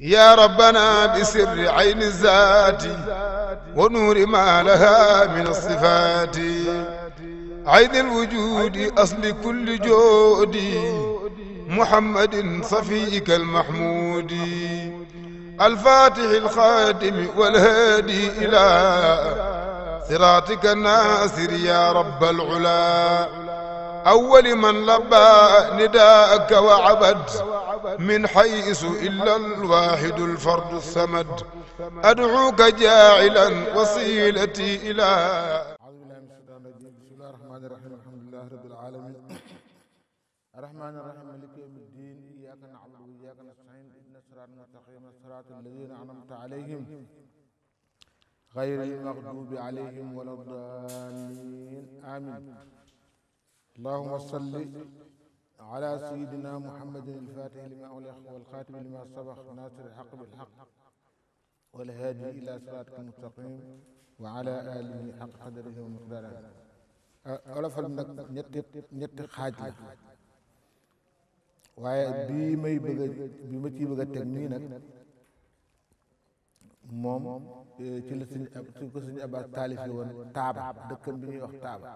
يا ربنا بسر عين الذات ونور ما لها من الصفات عين الوجود أصل كل جود محمد صفيك المحمود الفاتح الخاتم والهادي إلى صراطك الناصر يا رب العلا أول من لبى نداءك وعبد من حيث إلا الواحد الفرد الصمد أدعوك جاعلا وصيلتي إلى أعوذ بالله من الشيطان الرجيم بسم الله الرحمن الرحيم الحمد لله رب العالمين الرحمن الرحيم مالك يوم الدين إياك نعبد وإياك نستعين اهدنا الصراط المستقيم صراط الذين أنعمت عليهم غير المغضوب عليهم ولا الضالين آمين اللهم صل على سيدنا محمد الفاتح لما أغلق والخاتم لما سبق ناصر الحق بالحق والهادي إلى صراطك المستقيم وعلى آله حق قدره ومقداره olofal nag ñetti xaaj la waaye bii ma ciy bëgg a teg nii nag moom ci la ko sëñ Abbas taalifi woon taaba dëkkam bi ñuy wax taaba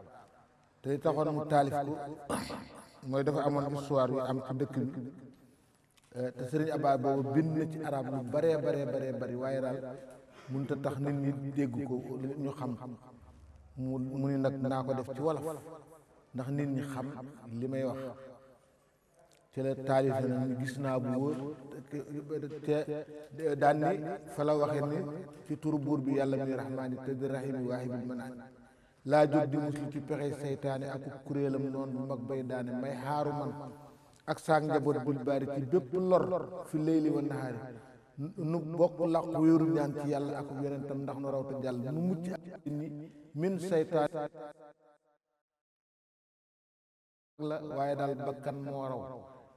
te li taxoon mu taalif ko mooy dafa amoon histoire yu am ci dëkk bi te sëriñ Abbas boobu bind na ci arab yu baree bari waaye daal mënut a tax nit ñi dégg ko ñu xam mu ni nag naa ko def ci wolof ndax nit ñi xam li may wax ci la taalif na ni gis naa bu wóor te daan ni fa la waxe ni ci turu buur bi yàlla muy rahmaani te di rahimi waahibil manaan laa jóg di muslu ci pexe seytaane ak kuréelam noonu bu mag bay daane may xaaru man ak saak njaboot bul baari ci bépp lor fi layli wa nahaari nu bokk laq wéeru ñaan ci yàlla ak yonentam ndax nu raw te jàll nu mucc ak ni min seytaan la waaye daal bakkan moo raw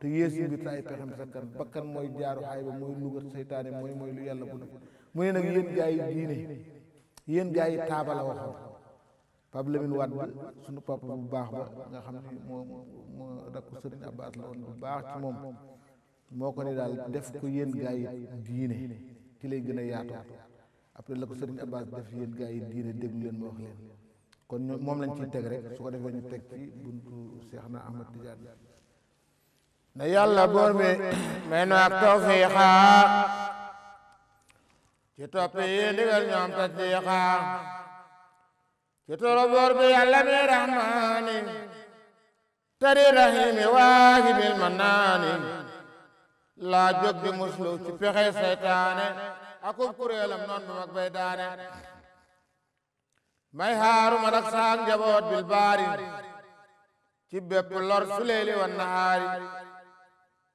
te yéesi mbir te ay pexem sakkan bakkan mooy jaaru xaay ba mooy lugat seytaane mooy lu yàlla bu def mu ne nag yéen gaa yi diine yéen gaa yi taaba la waxoon Pape Lamine Wade sunu papa bu baax ba nga xam ne moo rakku Sëriñ Abbas la woon bu baax ci moom moo ko ne daal def ko yéen gaa yi diine ci lay gën a yaatoo après la ko Sëriñ Abbas def yéen gaa yi diine déglu leen ma wax leen kon moom lañ ciy teg rek su ko defee ñu teg ci buntu Seexna Ahmad Tidiane na yàlla boor bi may nu ak tawfiixa ci topp yi ndigal ñoom tasdiixa ci turu boor bi yàlla mi rahmaani tari rahimi waahibil mannaani laa jóg di muslu ci pexe seytaane akub kuréelam noon bu mag bay daane may haaruma dak saak njaboot bil baari ci bépp lor su leeli wan nahaari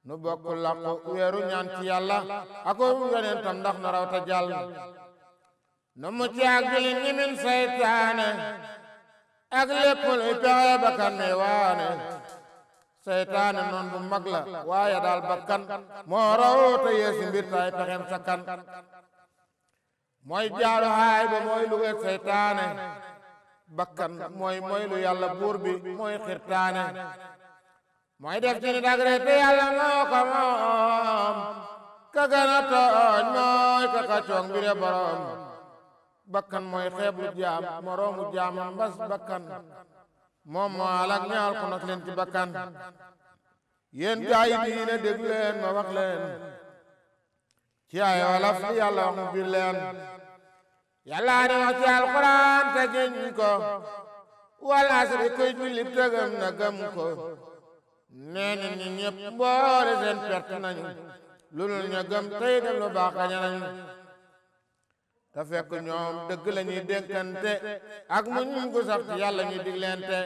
nu bokk laqu weeru ñaan ci yàlla akub yonentam ndax na raw ta jàll nu mucc ak jullit ñi min seytaane ak lépp luy pexe bakkan mi waane seytaane noon bu mag la waaye daal bakkan moo raw te yeesi mbir tay pexem sakkan mooy jaaru haay ba mooy lu geeg seytaane bakkan mooy lu yàlla buur bi mooy xirtaane mooy def ci nit ak rete yàlla moo ko moom ka gën a tooñ mooy ka kaccoog mbire borom bakkan mooy xeeblu jaam moroomu jaamam mbas bakkan moom moo alak ñaal ku nak leen ci bakkan yéen gaa yi diine déglu leen ma wax leen ci ay wolof li yàlla wax mu bir leen yàlla di wax ci alquran te giñ ko wal asri kuy jullit te gëm na gëm ko nee na ñi ñëpp mboole seen perte nañu lu dul ña gëm tey def lu baax gañe nañu te fekk ñoom dëgg la ñuy dénkante ak muñ gu sax ci yàlla ñuy diglente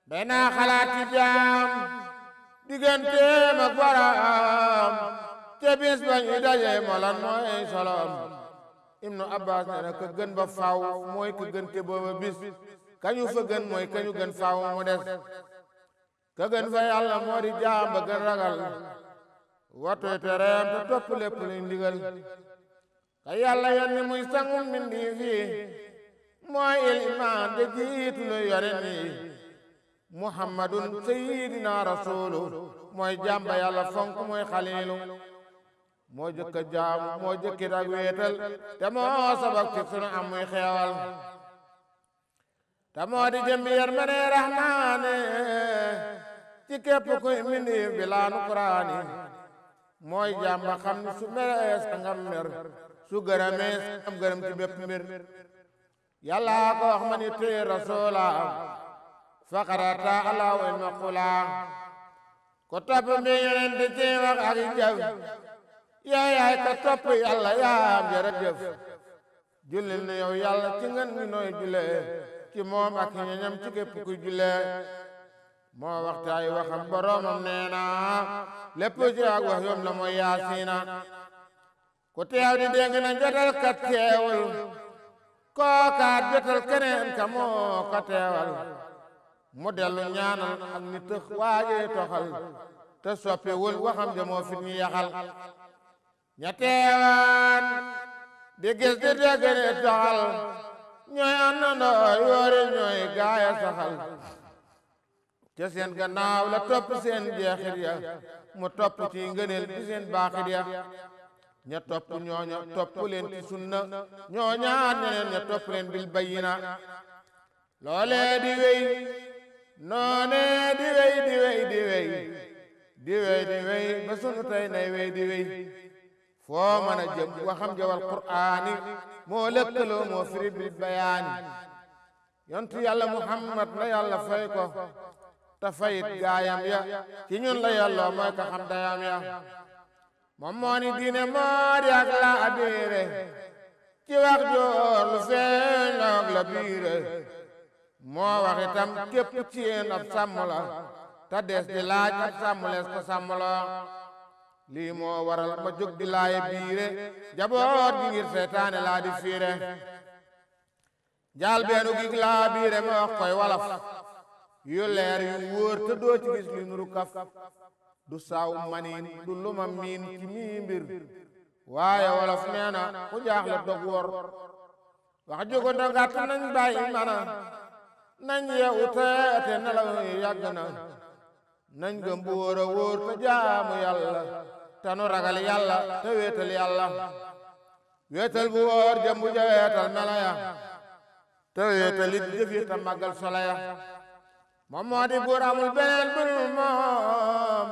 day naa xalaat ci jaam digganteem ak borom te bis ba ñuy dajee molan mooy solom Ibnu Abbas nee na ka gën ba faaw mooy ka gën te booba bis kañu fa gën mooy kañu gën faaw mu des ka gën fa yàlla moo di jaam ba gën ragal wattoy tereem te topp lépp luy ndigal ka yàlla yónni muy sangum mbindi fii mooy ilimaan de jiitu lu yore nii muhammadun sayyidina rasulu mooy jàmba yàlla fonk mooy xaliilu moo jëkk a jaamu moo jëkkit ak wéetal te moo sabab ci sunu am muy xeewal te moo di jëmmi yërmande rahmaane ci képp kuy mindi bilaanu quraani mooy jàmba xam ni su merees ngam mer su gërëmees am gërëm ci bépp mbir yàlla ko wax ma ni tuy rasoola faqarata ala wa maqula ko topp mi yonent ci wax ak jëf yow yaay ko topp yàlla yaam jërëjëf jullil na yow yàlla ci ngeen ngi nooy julee ci moom ak ñoñam ci képp kuy julee moo waxte ay waxam boroomam nee na lépp ci ak wax yoom la mooy yaasiina ku teew di dégg na jotal ka teewul kookaat jotal keneen ka moo ka teewal mu dellu ñaanal ak ni tëx waajee toxal te soppiwul waxam ja moo fit ñi yaxal ña teewaan di gis di dégg ni toxal ñooy àndandoo yoori ñooy gaaya saxal ca seen gannaaw la topp seen jeexit ya mu topp ci ngëneel bi seen baaxit ya ña topp ñooña topp leen ci sunna ñooñaat ñeneen ña topp leen bil bayyina loolee di wéy noonee di wéy di wéy di wéy di wéy di wéy ba sunu tey nay wéy di wéy foo mën a jëm waxam jawal qur'aani moo lëkkaloo moo firi bil bayaani yontu yàlla muhammad la yàlla fay ko te fayit gaayam ya ci ñun la yàlloo mooy ka xam dayam ya moom moo ni diine moo di ak la abiire ci wax joor lu feeñ la ak la biire moo wax itam képp ci yéen ab sàmm la te des di laaj ab sàmm lees ko sàmm la lii moo waral ma jóg di laaye biire jaboot gi ngir seytaane laa di fiire jaal beenu gig laa biire ma wax koy walaf yu leer yu wóor te doo ci gis li nuru kaf du saaw maniin du luma miin ci mii mbir waaye wolof nee na ku jaaxle dog wor wax jugu ndogat nañ bàyyi mana nañ yeewu te nelaw yi yàgg na nañ gëm bu wóor a wóor te jaamu yàlla te nu ragal yàlla te wéetal yàlla wéetal bu wóor jëm bu ja wéetal mela ya te wéetal it jëf yi te màggal solo ya moom moo di buur amul beneen bul moom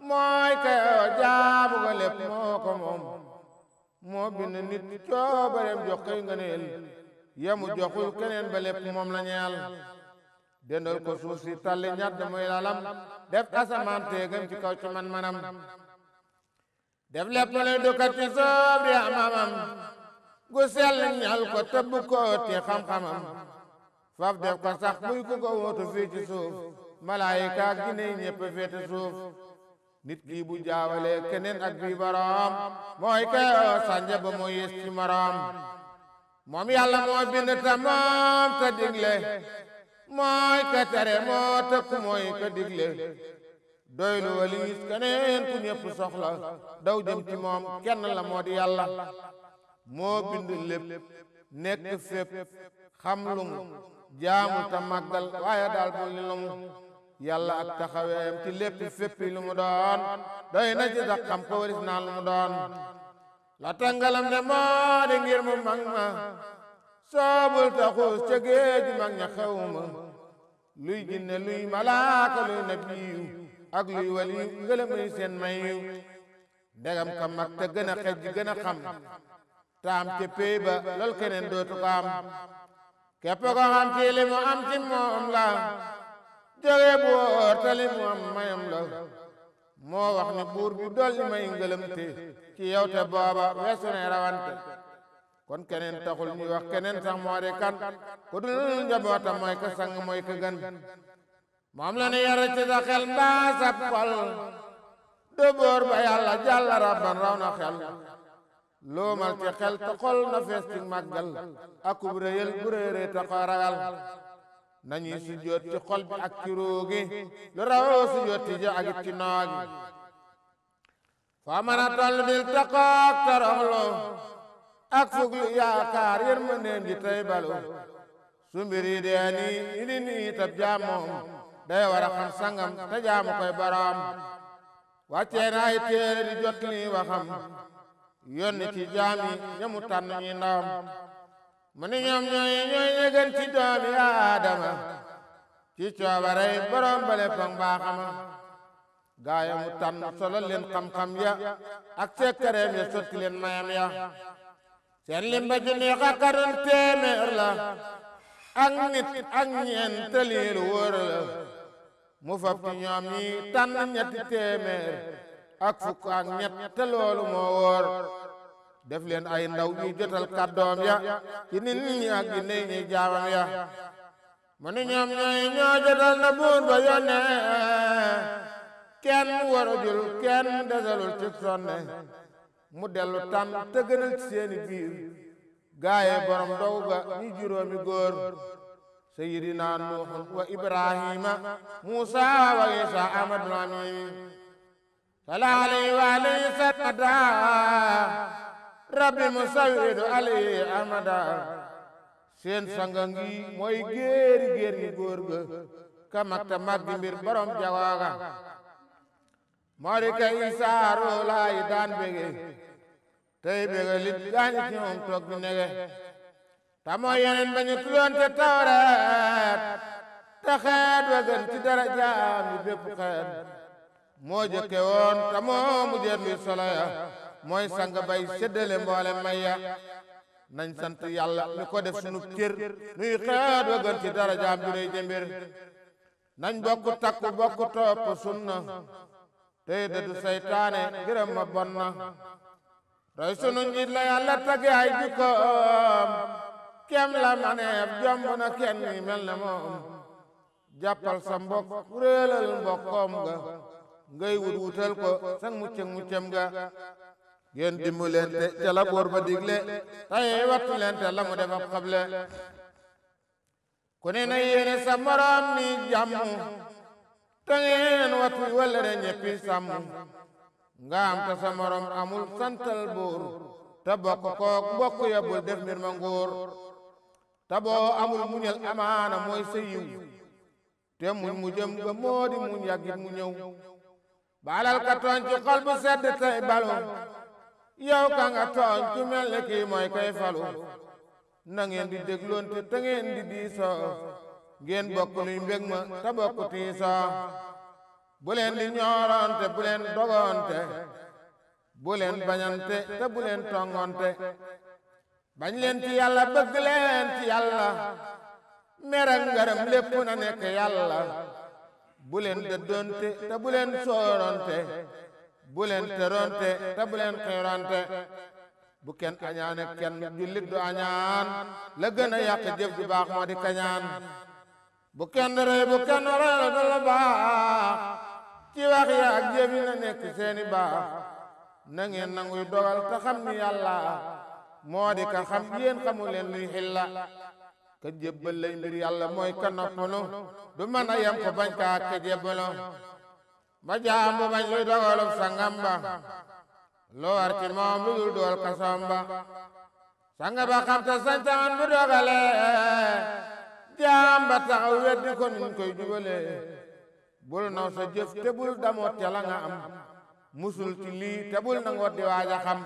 mooy kayoo jaamu ga lépp moo ko moom moo bind nit coobareem jox koy ngëneel yemu joxul keneen ba lépp moom la ñeel dendal ko suuf si talli ñadd muy lalam def asamaan teegam ci kaw ci man-manam def lépp luy dukkat ci soob di amamam gu sell ñal ko tëbb ko ti xam-xamam faf def ko sax muy ku ko wóotu fii ci suuf malaayika ak jinne ñépp féete suuf nit kii bu jaawale keneen ak bii boroom mooy kayoo sànja ba mooy yées ci moroom moom yàlla moo bind ta moom ta digle mooy ka tere moo tëkku mooy ka digle doylu walis keneen ku ñépp soxla daw jëm ci moom kenn la moo di yàlla moo bind lépp nekk fépp xam lum jaamu ta màggal waaye daal bu li lumu yàlla ak taxaweem ci lépp féppi lu mu doon doy na ci sax xam ko waris naan lu mu doon la tàngalam de moo di ngir mu mag ma soobul taxuus ca géeju mag ña xewma luy jinne luy malaaka luy nabiyu ak luy waliyu ngëlëmay seen mayu ndegam ka mag te gën a xej gën a xam taam ca péy ba lool keneen dootu ko am képp ko xam ci li mu am ci moom la jóge bu wóor te li mu am mayam la moo wax ni buur bi dolli may ngëlëmte ci yow te booba weesu ne rawante kon keneen taxul ñuy wax keneen sax moo di kan ku dul njabootam mooy ka sang mooy ka gën moom la ne yara ci sa xel mbaa sab xol du buur ba yàlla jàlla rabban raw na xel loomal ci xel te xol na fees ci màggal akub réyal bu réeree te ko ragal nañuy sujjóot ci xol bi ak ci ruugi lu rawoo sujjóot ci ja agit ci noogi foo mën a toll dil taqoog toroxlu ak fuglu yaakaar yërmandeem ji tey balu su mbir yi dee nii ni nii tab jaamoom day war a xam sangam te jaamu koy boroom wàccee na ay téere di jot li waxam yónni ci jaami ñamu tànn ñi ndawam mu ni ñoom ñooy ñëgën ci doomi aadama ci coobarey borom bale pang baaxama gaaya mu tànn solo leen xam-xam ya ak sekkareem ya sotti leen mayam ya seen limba junni xakkarun téeméer la ak nit ak ñeent liiru wóor la mu fab ci ñoom ñi tànn ñetti téeméer ak fukk ak ñett te loolu moo wóor def leen ay ndaw ñuy jotal kàddoom ya ci nit ñi ak jinne ñi jaamam ya mu ni ñoom ñoo jotal na buur ba yónnee kenn warajul kenn desalul ci sonne mu dellu tànn te gënal ci seeni biir gaaye borom dow ga ñi juróomi góor sayidina nuuhun wa ibrahima musa wa isa ahmadul amin sala alayhi wa alayhi sadda rabbi musawidu alayhi ahmada seen sanga ngi mooy géer ñi góor ga ka magta maggi mbir borom jawaaga moo di ka isaa roolaay daan bege tey bege lit gaañi ci moom toog bi nege ta mooy yeneen ba ñu tuloon te tawreet te xeet wa gën ci darajaam yi bépp xeet moo jëkke woon ta moo mu jeet luy solo ya mooy sang bay séddale mboole may ya nañ sant yàlla mi ko def sunu cër nuy xeet wa gën ci darajaam ju rëy jëmbir nañ bokk takku bokk topp sunna tey dëddu saytaane gërëm ma bon na roy sunu njiit la yàlla tagge ay jikkoom kem la maneef jomb na kenn ni mel na moom jàppal sa mbokk réelal mbokkoom ga ngay wutal ko sang muccem ga ngeen dimbalante te la boor ba digle tay wattu leen te la mu def ab xable ku ne na yéene sa morom ni jàmm te ngeen wattu wala re ñeppi sàmm nga am te sa morom amul santal buur te bokk kook bokk ya bul def mbir ma nguur te boo amul muñal amaana mooy sa yiw te muñ mu jëm ga moo di muñ yàggit mu ñëw baalal ka tooñ ci xol bu sedd tey balu yow ka nga tooñ ku mel ne kii mooy kay falu na ngeen di dégloonte te ngeen di diisoo ngeen bokk luy mbég ma te bokk tiisoo bu leen di ñooroonte bu leen dogoonte bu leen bañante te bu leen tongoonte bañ leen ci yàlla bëgg leen ci yàlla mere ngërëm lépp na nekk yàlla bu leen dëddoonte te bu leen sooroonte bu leen teroonte te bu leen xiiroonte bu kenn añaane kenn jullit du añaan la gën a yàq jëf ju baax moo di kañaan bu kenn rëy bu kenn rëy la dala baax ci wax ya ak jëf yi na nekk seeni baax na ngeen nanguy dogal te xam ni yàlla moo di ka xam yéen xamu leen luy xilla ka jébbal lay mbir yàlla mooy ka noppalu du mën a yem ko bañ kaa ke jébbalu ba jaam bu bañ luy dogalub sangam ba loo war ci moom lu dul dool kasoom ba sanga ba xam te sañtaan bu dogale jaam ba taxaw weddi ko nuñ koy jubale bul naw sa jëf te bul damoot te la nga am musul ci lii te bul nangoot di waaja xam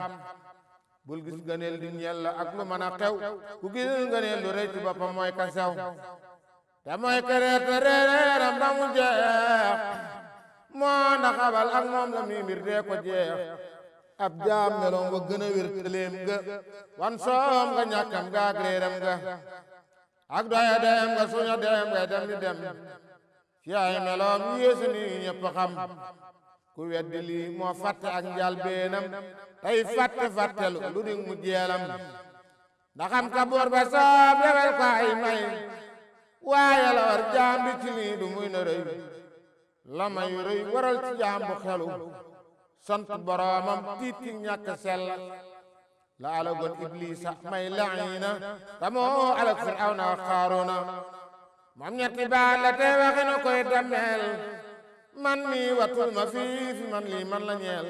bul gis ngëneel di ñeel la ak lu mën a xew ku gis ngëneel lu rëy ci boppam mooy ka sew te mooy ka reete reereeram ba mu jeex moo na xabal ak moom la mi mbir dee ko jeex ab jaam meloom wa gën a wér tëleem ga wan soom nga ñàkkam ga ak réeram ga ak doya dem nga suña dem nga dem di dem ci ay meloom yéesu ni ñëpp xam ku weddi lii moo fàtte ak njaal beenam tey fàttelu lu di mu jeelam ndaxam ka boor ba soob lebel ko ay may waaye la war jaam bi ci lii du muy na rëy la may rëy waral ci jaam bu xelu sant boroomam tiiti ñàkk sell la alagoon iblisa may laina tamoo alag firawna wa xaaruna moom ñetti baat la te waxinu koy dameel man mi watul ma fii man lii man la ñeel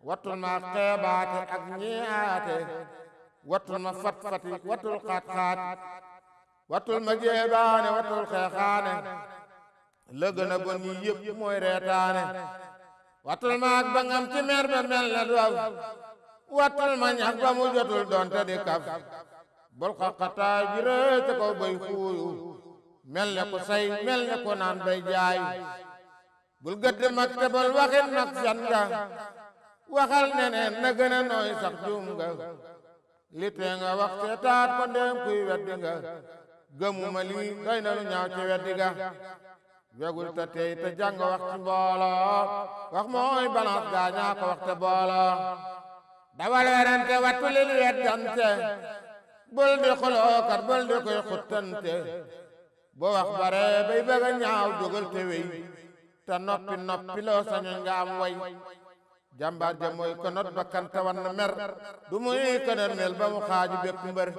watul ma xeebaate ak ñeeaate watul ma fat-fati watul xaat-xaat watul ma jeebaane watul xeexaane la gën a bon ñi yëpp mooy reetaane wattul ma ak bangam ci mer ba mel ne dof wattul ma ñax ba mu jotul doonte di kaf bul xaqataay ji rëy ca kaw bay xuuyu mel ne ku say mel ne ku naan bay jaay bul gëdd mag te bul waxit nag fen nga waxal neneen na gën a nooy sax juum nga li tee nga wax seetaat ko ndéem kuy weddi nga gëmuma lii doy na lu ñaaw ci weddi ga wegul te tey te jàng wax ci mbooloo wax mooy balance gaa ñaa ko wax te booloo dawal werante wattu lil weddante bul di xulookat bul di koy xuttante bo wax bare bay bëgg a ñaaw jógal te wey te noppi loo sañoñ nga am way jàmbaar ja mooy ko not ba kanta wan na mer du muy kënër mel ba mu xaaju bépp mbër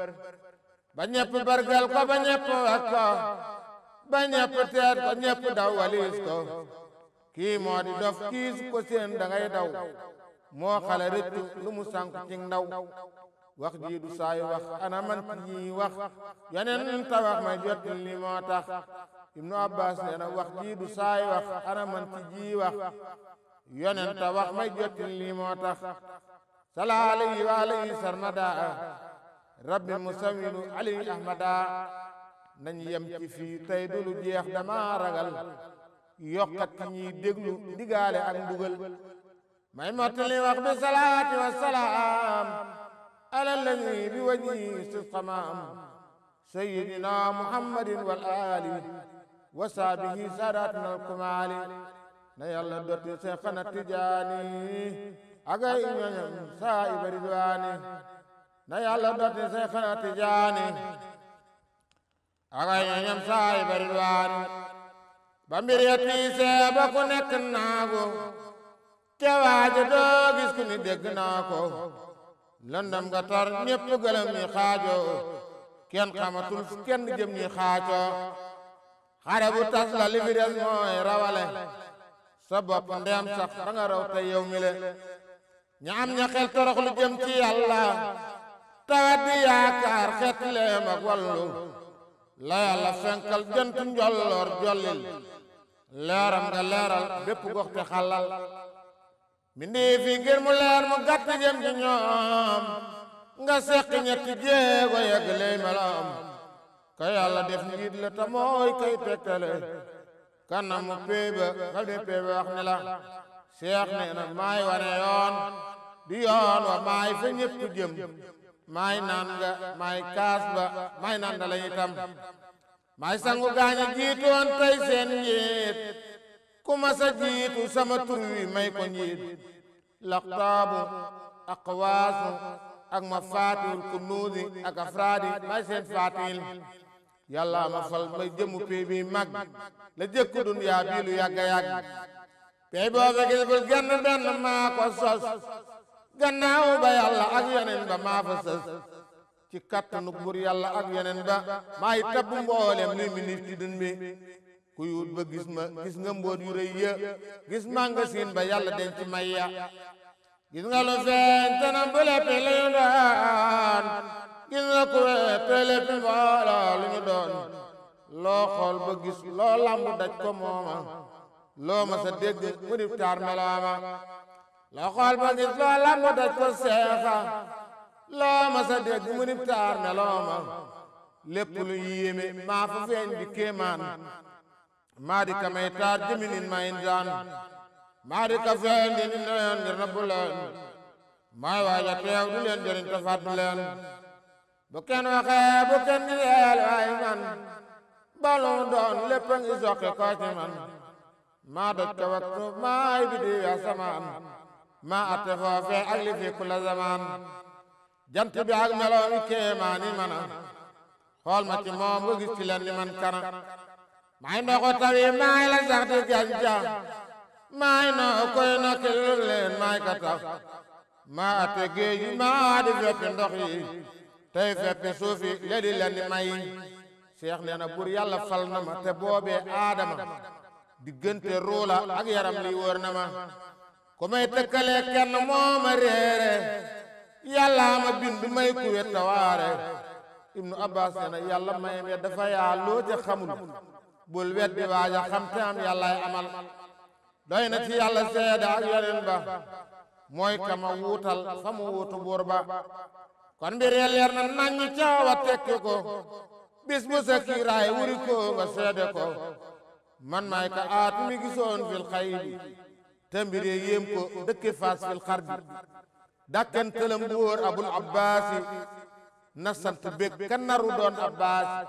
ba ñepp bargal ko ba ñepp wax ko ba ñepp teet ko ñepp daw walis ko kii moo di dof kii su ko seen da ngay daw moo xale rëccu lu mu sànku ci ndaw wax ji du saay wax ana man ci ñi wax yeneen ta wax may jot li moo tax Ibnu Abbas nee na wax ji du saay wax ana man ci ji wax yeneen ta wax may jot li moo tax sala alayhi wa alayhi sarmada rabbi musawilu alayhi ahmada nañ yem ci fii tey du lu jeex dama ragal yokkat ci ñiy déglu digaale ak mbugal may mottali wax bi salaati wa salaam ala alladi bi wajhi istisqamaam sayyidina muhammadin wal ali wa sahbihi saadatina al kumaali na yàlla dotti Seexna Tijaani ak ay ñoñam saahiba ridwaani na yàlla dotti Seexna Tijaani ak ay ñoñam saahiba ridwaani ba mbir ya tiisee ba ku nekk naagu te waaje doo gis ku ni dégg naa ko lëndam nga tar ñépp gëlëm ñi xaajo kenn xamatul fu kenn jëm ñi xaaco xare bu tas la li fi des mooy rawale sa bopp ndem sax da nga raw te yow mi le ña am ña xel torox lu jëm ci yàlla tawat di yaakaar xeet leem ak wallu la yàlla fenkal jënt njolloor jollil leeram nga leeral bépp gox te xalal mindii fi ngir mu leer mu gàtt jëm ci ñoom nga seq ñetti jéego yegg lay meloom ka yàlla def njiit la ta mooy kay tegtale kanamu péeba xal di péeba wax ne la seex nee na maay wane yoon di yoon wa maay fa ñépp jëm maay naan nga maay kaas ba maay naan da la itam maay sangu gaaña jiitoon tey seen njiit ku masa jiitu sama tur wi may ko njiit laqtaabu aqwaasu ak ma faatiwul kunuuzi ak afraadi may seen faatil yàlla ma fal may jëmu pey bi mag la jëkku dunyaa bii lu yàgga yàgg pey boobe gis bul genn benn maa ko sos gannaaw ba yàlla ak yeneen ba maa fa sës ci kattanu bur yàlla ak yeneen ba maay tabb mboolem luy minif ci dun bi ku yuut ba gis ma gis nga mboot yu rëy ya gis magasin ba yàlla denc may ya gis nga lu feeñ te na bu leppi lu ñu doon gis nga ku wee te leppi mbooloo lu ñu doon loo xool ba gis loo lambu daj ko mooma loo ma sa dégg mu di taar melooma loo xool ba gis loo lambu daj ko seexa loo ma sa dégg mu di taar melooma lépp lu yéeme maa fa feeñ di kéemaan maa di ka may taar jëminin ma insaan maa di ka feeñ di ni leen ngir na bu leen maay waaja teew du leen jëriñ te fàttu leen bu kenn waxee bu kenn giseel waay man balu doon lépp a ngi soqi ko ci man maa doj ka waktu maay bi di asamaan maa atte foofe ak li fi kula zaman jant bi ak meloom i kéemaani mana xool ma ci moom nga gis ci leen ni man kana maay ndoxu tawi maay la sax di gàncax maay noo koy nokkil leen maay ka tax maa ate géej yi maa di feppi ndox yi tey feppi suuf yi le di leen di may seex nee na bur yàlla fal na ma te boobee aadama diggante ruula ak yaram li wóor na ma ku may tëkkale kenn moo ma réere yàlla ma bindu may ku wetta waare Ibnu Abbas nee na yàlla may me dafa yaa loo ca xamul bul weddi waaja xam te am yàllaay amal doy na ci yàlla seede ak yonen ba mooy kama wuutal fa mu wuutu buur ba kon mbir ya leer na nañu caawa tekki ko bis bu sa kiiraay wuri ko nga seede ko man maay ka aat mi gisoon fil xaybi te mbir ya yéem ko dëkke faas fil xarbi dakken tëlam bu wóor abul abbaasi na sant bég kan naru doon abbaasi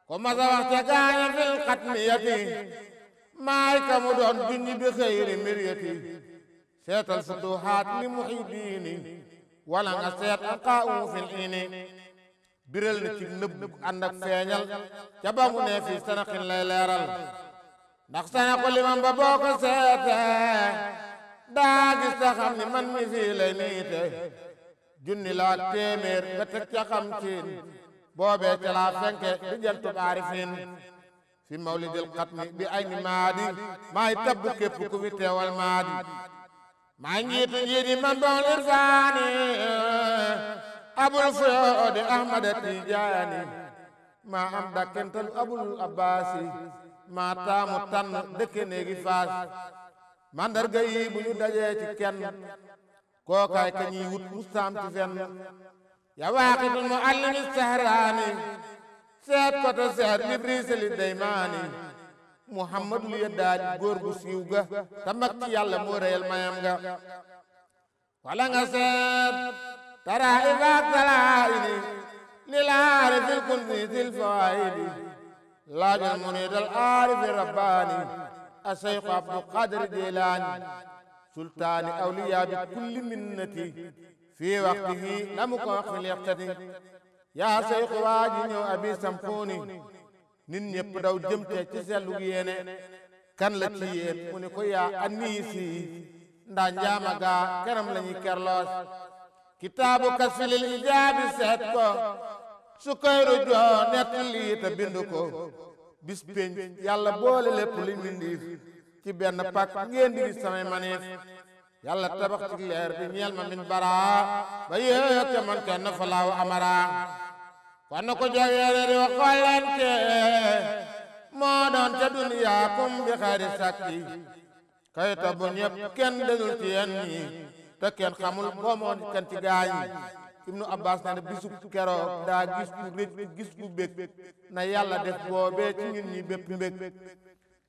ko masa wax ca gaaña fil xatmiyati maay ka mu doon junñi bi xëyri miryati seetal futuhaat li muhidiini wala nga seet aqaawu fil ini biral na ci nëbb ànd ak feeñal ca ba mu ne fii sanaxin lay leeral ndax sanaxu limam ba boo ko seete daa gis ta xam ni man mi fii lay niite junni laa téeméer nga teg ca xam ciin boobee ca laa fenke di jantub aarifin fi mawlidil xatmi bi ay ni maadi maay tabbu képp ku fi teewal maadi maay njiitu njiiti man doon irfaani abul fuyoodi ahmada tijaani maa am dakkental abul abbaasi maa taamu tànn dëkke néegi faas mandarga yi bu ñu dajee ci kenn kookaay ka ñuy wut mustaam ci fenn ya waaqitul muallimi sahraani seet ko te seet librisali daymaani muhammadul yeddaali góor gu siiw ga te mag ci yàlla moo reyal mayam ga wala nga seet tara ibaak talaayini lil aarifil kunzi sil fawaayidi laajal munidal aarifi rabbaani a seyxu abdul qadir jilaani sultaani awliyaa bi kulli minnati fii waqtihi la mu ko wax fil yaqtati yaa seyxu waaji ñëw abi sampuuni nit ñëpp daw jëmte ci sellu yéene kan la ci yéen mu ne ko yaa aniisi ndaa njaama gaa keram la ñuy kerloos kitaabu kasfilil ijaabi seet ko Sukayru joo nett lii te bind ko bis pénc yàlla boole lépp li mbindiif ci benn pak ngeen di gis samay maniif yàlla tabax ci leer di ñeel ma min baraa ba yéeg ca man kenn fa laaw amara kon ko jaweere di wax xolleen ke moo doon ca duniyaa kum bi xayri sakki kayita bu ñëpp kenn dañul ci yenn ñi te kenn xamul koo moo kan ci gaañ ibnu abbas na ne bisu keroog daa gis ku rëj gis ku bég na yàlla def boobee ci ñun ñi bépp mbég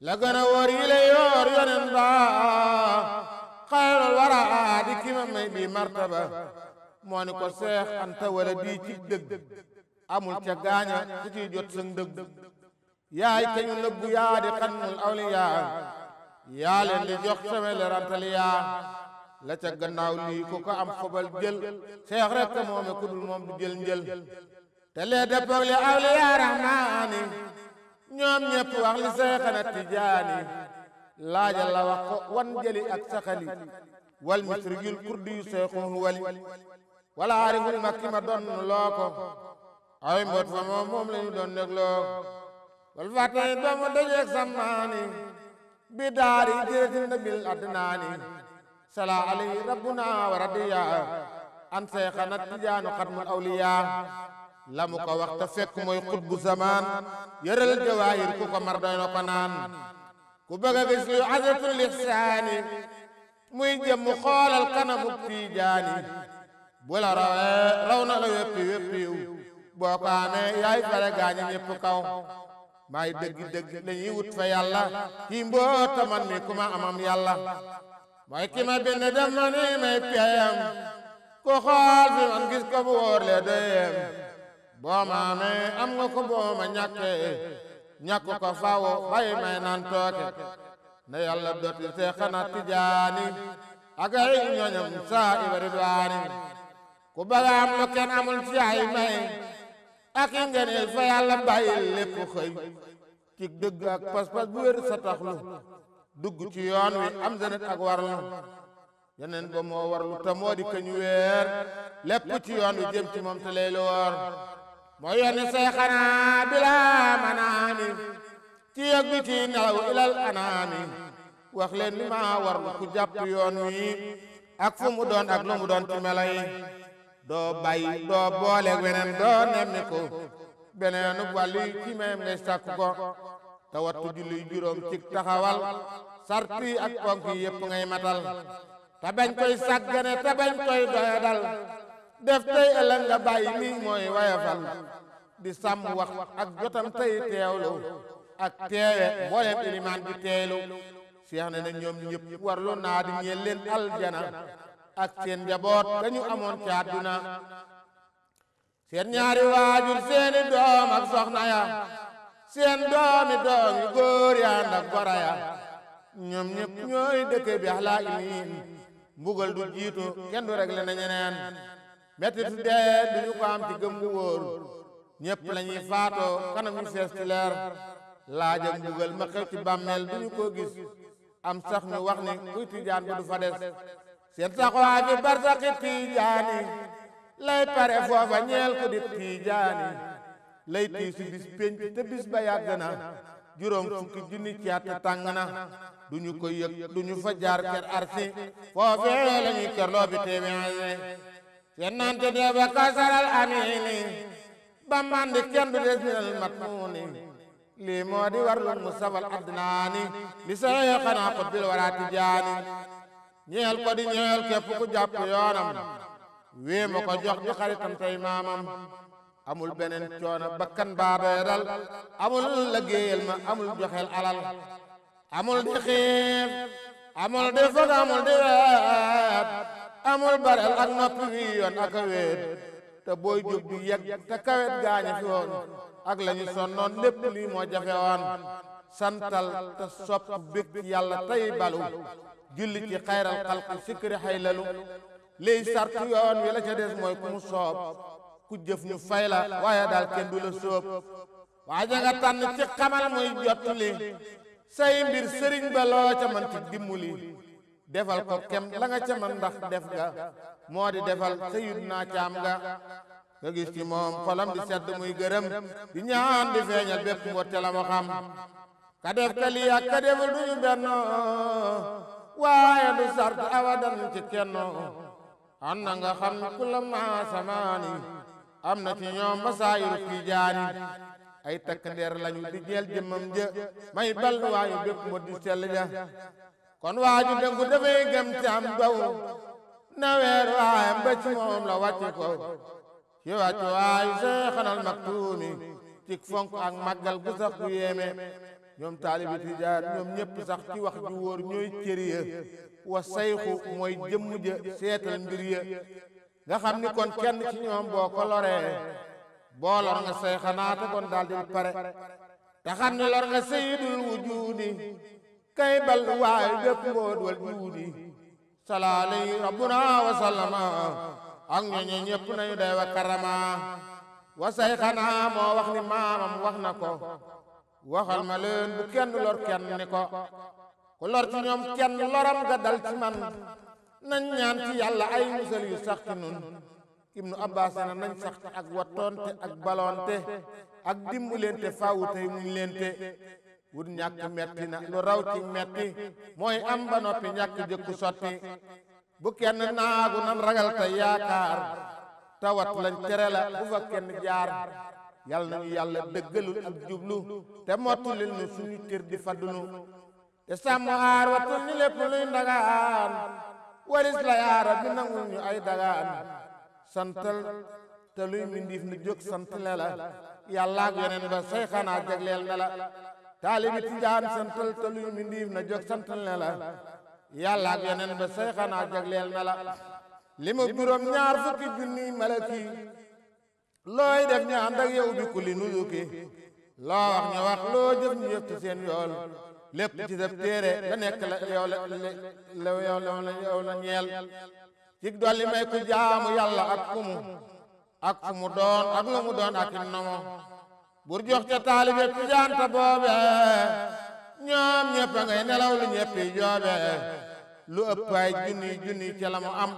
la gën a wóor yi la yoor yonen ba xayrul wara di ki ma may bi martaba moo ni ko seex anta wala di ci dëgg amul ca gaaña ci ciy jot sëng dëgg yaay kañu nëbbu yaa di xanmul awliyaa yaa leen di jox sama lerantal yaa la ca gannaaw lii ku ko am fobal jël seex rek moome ku dul moom du jël njël te lee dëppoog li awliyaa rahmaani ñoom ñëpp wax li seexana tijaani laajal la wax ko wan jëli ak saxali wal misrigil kurdi yu seexul wali wala ariful makki ma doon loo ko ay mboot fa moom lañu doon négloo wal fatani doomu dajeeg samaani bi daari jëretin nabil adnaani sala alayhi rabbuna wa radiya an seexana tijaanu xatmul awliya la mu ko wax te fekk mooy xutbu zaman yëral jawaahir ku ko mar doy na ko naan ku bëgg a gis lu azatul ihsaani muy jëm mu xoolal kanamu tijaani bu la rawee raw na la wéppiw boo ko amee yaay fare gaañi ñëpp kaw maay dëgg lañuy wut fa yàlla kii mboota man mi ku ma amam yàlla mooy ki ma bind dem ma ni may peyam ku xool fi man gis ko bu wóor le doyem boo ma amee am nga ko boo ma ñàkk ko fawo bay may naan tooke na yàlla dotti seexana tijaani ak ay ñoñam saa iba ridwaani ku bëgg am lu kenn amul ci ay may ak i ngeneel fa yàlla bàyyil lépp xëy ci dëgg ak pas-pas bu wér sa taxlu dugg ci yoon wi am zanet ak warlu yeneen ba moo warlu te moo di kañu weer lépp ci yoon wi jëm ci moom te lay lu woor moo yónni seexana bila manaami ci yëg bi ci nelaw ilal anaami wax leen li ma warlu ku jàpp yoon wi ak fu mu doon ak lu mu doon ci melo yi doo bàyyi doo boole weneen doo nemmi ko beneenu wàllu ci mayem ngay sàkku ko te te wattu julli juróom ci taxawal sarti ak ponk yi yépp ngay matal te bañ koy sàggane te bañ koy doyadal def tey ëllëg nga bàyyi lii mooy wayafal di sàmm wax ak jotam tey teewlu ak teewe mboolem ilimaan di teelu seex ne na ñoom ñëpp warlu naa di ñeel leen aljana ak seen njaboot dañu amoon ci àdduna seen ñaari waajur seeni doom ak soxna ya seen doomi góor ya ndak gora ya ñoom ñëpp ñooy dëkke bi axlaa imiin mbugal du jiitu kenn du regle na ñeneen mettit dee duñu ko am ci gëm gu wóor ñëpp lañuy faatoo kanam ñu fees ci leer laajam mbugal ma xew ci bàmmeel duñu ko gis am sax ñu wax ni kuy tijaan bu du fa des seen taxawaay fi barsaxi tijaani lay pare foofa ñeel ko di tijaani lay tiisu bis pénc te bis ba yàgg na juróom fukki junni ci at tàng na duñu ko yëg duñu fa jaar ker arsi foofee lañuy kerloo bi téeméer seen nante dee ba kasaral amiini ba mandi kenn du des minal matmuuni lii moo di warlul musafal adnaani li saye xanaa xut bil wara tijaani ñeel ko di ñeel képp ku jàpp yoonam wii ma ko jox di xaritam tey maamam amul beneen coono bakkan baabee dal amul liggéeyal ma amul joxel alal amul di xiif amul di fog amul di weet amul barel ak noppi wi yoon ak a weet te booy jóg di yegg te kawet gaañe fi woon ak lañu sonnoon lépp lii moo jafe woon santal te sopp bég ci yàlla tey balu julli ci xayral xalqi sikri xaylalu liy sartu yoon wi la ca des mooy ku mu soob ku jëf ñu fay la waaye daal kenn du la soob waaja nga tànn ci xamal muy jottali say mbir sëriñ ba loo ca man ci dimbali defal ko kem la nga ca man ndax def ga moo di defal sayiduna caam nga gis ci moom xolam di sedd muy gërëm di ñaan di feeñal bépp mbotte la mu xam ka def ka lii ak ka deful duñu benn waaye du sart abadan ci kenn an na nga xam ku la maa samaani am na ci ñoom masaayiru tijaani ay takk ndeer lañu di ñeel jëmmam jë may bal waayu bépp mbot di sell ja kon waaju dëngu dafay gëm ci am daw na weer waayam ba ci moom la wàcc ko ci wàcc waayu seexanal maktuumi cik fonk ak màggal gu sax gu yéeme ñoom taalibi tijaan ñoom ñëpp sax ci wax ju wóor ñooy cëri ya wa sayxu mooy jëmm ja seetal mbir ya nga xam ni kon kenn ci ñoom boo ko loree boo lor nga sayxanaata kon daal di pare te xam ni lor nga sayidul wujudi kay bal waayu bépp mboot wal juudi salaalay rabbuna wa sallama ak ñooñu ñëpp nañu day wa karama wa sayxanaa moo wax ni maamam wax na ko waxal ma leen bu kenn lor kenn ni ko ku lor ci ñoom kenn loram nga dal ci man nañ ñaan ci yàlla ay musal yu sax ci nun ibnu abbas na nañ sax ci ak wattoonte ak baloonte ak dimbalante faawu tey muñ leente wut ñàkk metti na lu raw ci metti mooy am ba noppi ñàkk jëkku sotti bu kenn naagu nan ragal te yaakaar tawat lañ tere la bu fa kenn jaar yàlla nañu yàlla dëggalul ak jublu te mottulil nu suñu cër di faddunu te sàmm aar wattul ñu lépp luy ndagaan waris la yaara bi nangul ñu ay dagaan santal te luy mindiif nu jóg sant le la yàlla ak yeneen ba say xanaa jagleel na la taalibi tijaan santal te luy mindiif na jóg sant le la yàlla ak yeneen ba say xanaa jagleel na la li mu juróom ñaar fukki junni malaki looy def ñu ànd ak yow bi kulli nuzuki loo wax ñu wax loo jëf ñu jëf ci seen yool lépp ci def téere la nekk la yow la ñeel ci dolli may ku jaamu yàlla ak fu mu doon ak lu mu doon ak nomo bur jox ca taalibe tijaan ta boobe ñoom ñëpp ngay nelaw lu ñëppi joobe lu ëpp ay junni ca la mu am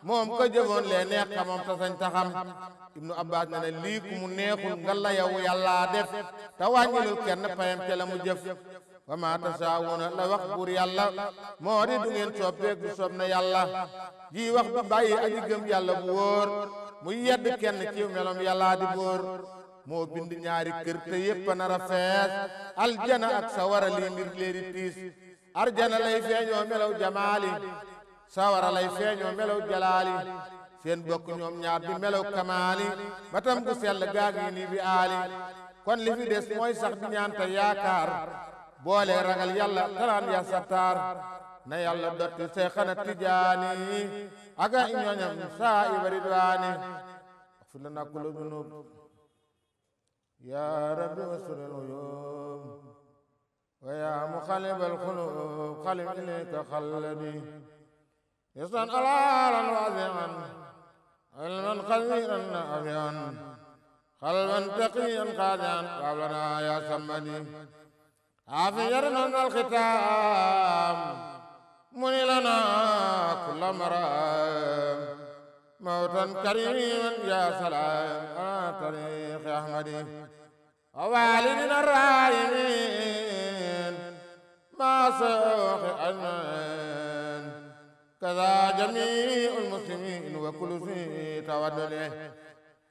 moom ko jëfoon lee neex ka moom ta sañ ta xam ibnu abbas ne lii ku mu neexul nga la yow yàlla def te wàññilul kenn payam ca la mu jëf wa ma tasaawuna la wax buur yàlla moo di du ngeen soob beeg du soob na yàlla ji wax du bàyyi aji gëm yàlla bu wóor mu yedd kenn ci melom yàlla di bóor moo bind ñaari kër te yépp nar a fees aljana ak sawara lii ngir leeri tiis arjana lay feeñoo melaw jamaali sawara lay feeñoo melaw jalaali seen bokk ñoom ñaar di melaw kamaali batam gu sell gaag yi nii bi aali kon li fi des mooy sax di ñaan te yaakaar boole ragal yàlla taraan ya sattaar na yàlla dotti Seexana Tijaani aga ñoñam saa iba ridwaani afir lana kulla dunub ya rabbi wasturil uyub wa ya muqallibal qulub qalib ilayka qalbi yasan alalan wasi'an ilman qadiran nafi'an qalban taqiyan qadian qablana ya samadi عافيرنا من الختام من لنا كل مرام موتا كريما يا سلام على طريق أحمدي ووالدنا الراحمين ما سوق أجمعين كذا جميع المسلمين وكل شيء تودله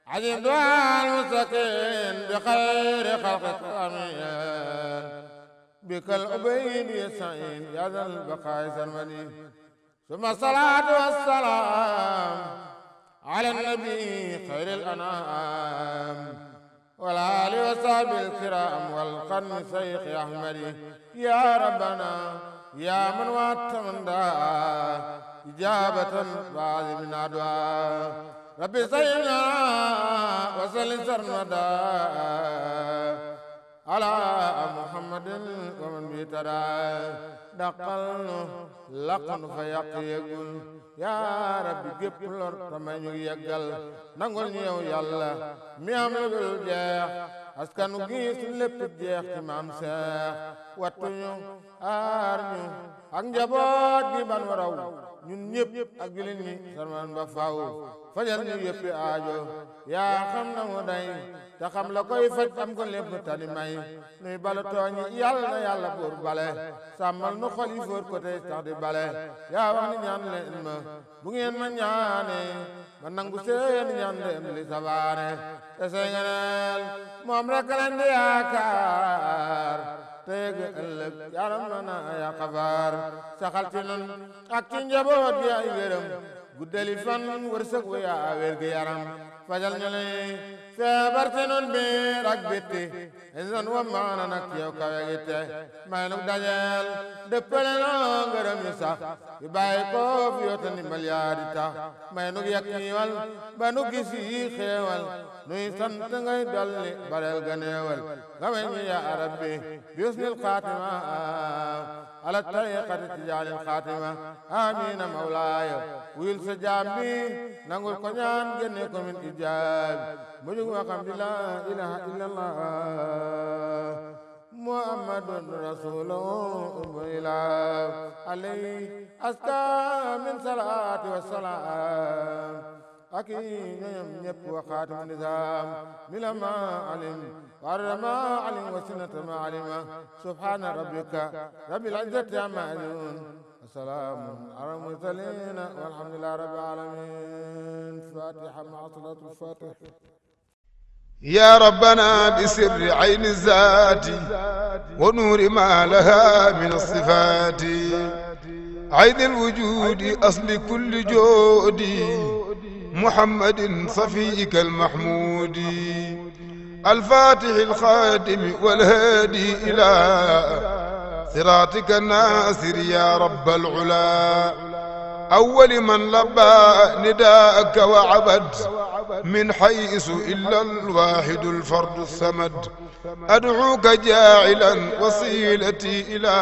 عجب دعاء المستقيم بخير خلق الأمين بك الأبيد يسعين يا ذا البقاء سرمدي ثم الصلاة والسلام على النبي خير الأنام والآل وصحبه الكرام والقرن شيخ أحمدي يا ربنا يا من وعدت من دعا إجابة بعد من دعاء ربي سيدنا وسلم سرمدا على محمد ومن بيتدا دقل لقن فيقيقل يا ربي جيب لور تمن يغال نانغول نيو يالا ميام لول جيخ askanu gis lépp jeex ci maam Seex wattuñu aar ñu ak njaboot gi ban waraw ñun ñëpp ak jullit ñi sarman ba faw fajal ñu yëppi aajo yaa xam na mu day te xam la koy faj am ko lépp tani may nuy bala tooñi yàlla na yàlla buur bale sàmmal nu xol yi fóot ko tey tax di bale yaa wax ni ñaan leen ma bu ngeen ma ñaane ma nangu seen ñaan dem li sabaane te sey ngeneel moom rek lañ di yaakaar teeg ëllëg yaram na ya xabaar saxal ci nun ak ci njaboot gi ay wéram guddali fan wërsëg wu yaa wér gi yaram fajal ñu lay feebar ci nun biir ak bitti insan wa maana nag yow kawe gi te may nu dajeel dëppale noo ngërëm yu sax yu bàyyi ko fi yoota ndimbal yaa di tax may nu yekkiwal ba nu gis yi xeewal nuy sant ngay dolli bareel ganeewal nga may ñu yaa rabbi bismil xaatima ala tariqati tijaanil xaatima amiina mawlaaya wuyul sa jaam bi nangul ko ñaan génne ko min ijaab mujug waxam di la ilaha illallah muhammadun rasulullah ila alayhi aska min salaati wa salaam aki ñoñam ñépp wa xaatimu nizaam mila ma alim warra ma alim wa sinata ma alima subhana rabbika rabbil izzati amma yasifun wasalaamun ala mursalin walhamdulillahi rabbil alamin fatiha ma salatul fatih يا ربنا بسر عين الذات ونور ما لها من الصفات عين الوجود أصل كل جود محمد صفيك المحمود الفاتح الخاتم والهادي إلى صراطك الناصر يا رب العلا أول من لبى نداءك وعبد من حيث إلا الواحد الفرد الصمد أدعوك جاعلا وصيلتي إلى